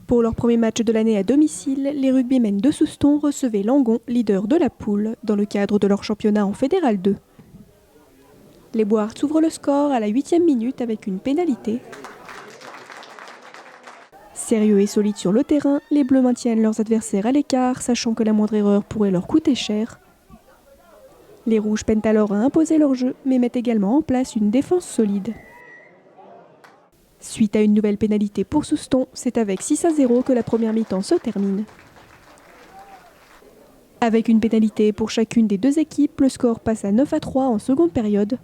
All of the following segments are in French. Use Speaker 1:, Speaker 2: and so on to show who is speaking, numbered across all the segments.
Speaker 1: Pour leur premier match de l'année à domicile, les rugbymen de Souston recevaient Langon, leader de la poule, dans le cadre de leur championnat en Fédéral 2. Les Boards ouvrent le score à la 8e minute avec une pénalité. Sérieux et solides sur le terrain, les Bleus maintiennent leurs adversaires à l'écart, sachant que la moindre erreur pourrait leur coûter cher. Les Rouges peinent alors à imposer leur jeu, mais mettent également en place une défense solide. Suite à une nouvelle pénalité pour Souston, c'est avec 6-0 que la première mi-temps se termine. Avec une pénalité pour chacune des deux équipes, le score passe à 9-3 en seconde période.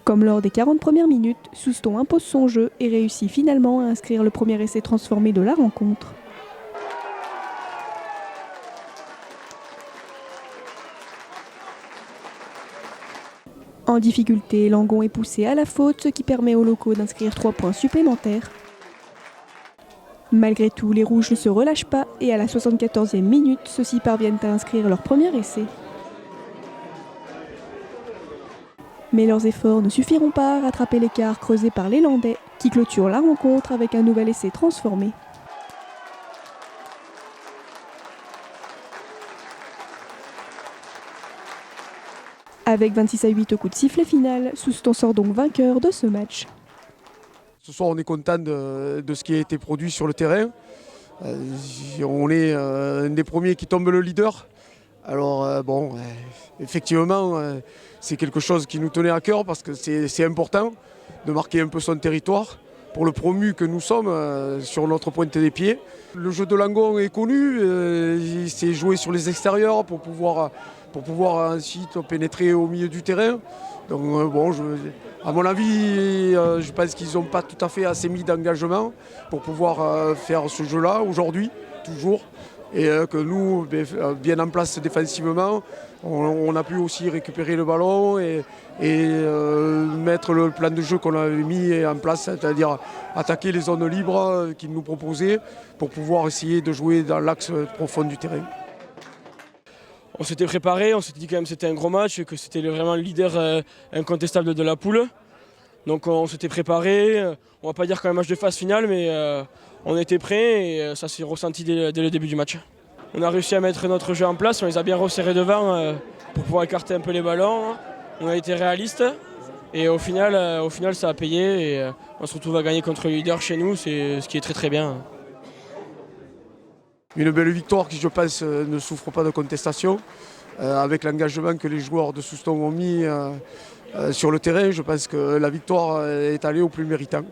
Speaker 1: Comme lors des 40 premières minutes, Souston impose son jeu et réussit finalement à inscrire le premier essai transformé de la rencontre. En difficulté, Langon est poussé à la faute, ce qui permet aux locaux d'inscrire 3 points supplémentaires. Malgré tout, les Rouges ne se relâchent pas et à la 74e minute, ceux-ci parviennent à inscrire leur premier essai. Mais leurs efforts ne suffiront pas à rattraper l'écart creusé par les Landais, qui clôturent la rencontre avec un nouvel essai transformé. Avec 26-8 au coup de sifflet final, Souston sort donc vainqueur de ce match.
Speaker 2: Ce soir, on est content de ce qui a été produit sur le terrain. On est un des premiers qui tombe le leader. Alors effectivement, c'est quelque chose qui nous tenait à cœur parce que c'est important de marquer un peu son territoire pour le promu que nous sommes sur notre pointe des pieds. Le jeu de Langon est connu, c'est jouer sur les extérieurs pour pouvoir ensuite pénétrer au milieu du terrain. Donc à mon avis, je pense qu'ils n'ont pas tout à fait assez mis d'engagement pour pouvoir faire ce jeu-là aujourd'hui, toujours. Et que nous, bien en place défensivement, on a pu aussi récupérer le ballon et mettre le plan de jeu qu'on avait mis en place, c'est-à-dire attaquer les zones libres qu'ils nous proposaient pour pouvoir essayer de jouer dans l'axe profond du terrain.
Speaker 3: On s'était préparé, on s'était dit quand même que c'était un gros match, que c'était vraiment le leader incontestable de la poule. Donc on s'était préparé, on va pas dire qu'un match de phase finale, mais on était prêts et ça s'est ressenti dès le début du match. On a réussi à mettre notre jeu en place, on les a bien resserrés devant pour pouvoir écarter un peu les ballons. On a été réalistes et au final ça a payé et on se retrouve à gagner contre le leader chez nous, c'est ce qui est très très bien.
Speaker 2: Une belle victoire qui, je pense, ne souffre pas de contestation. Avec l'engagement que les joueurs de Souston ont mis sur le terrain, je pense que la victoire est allée au plus méritant.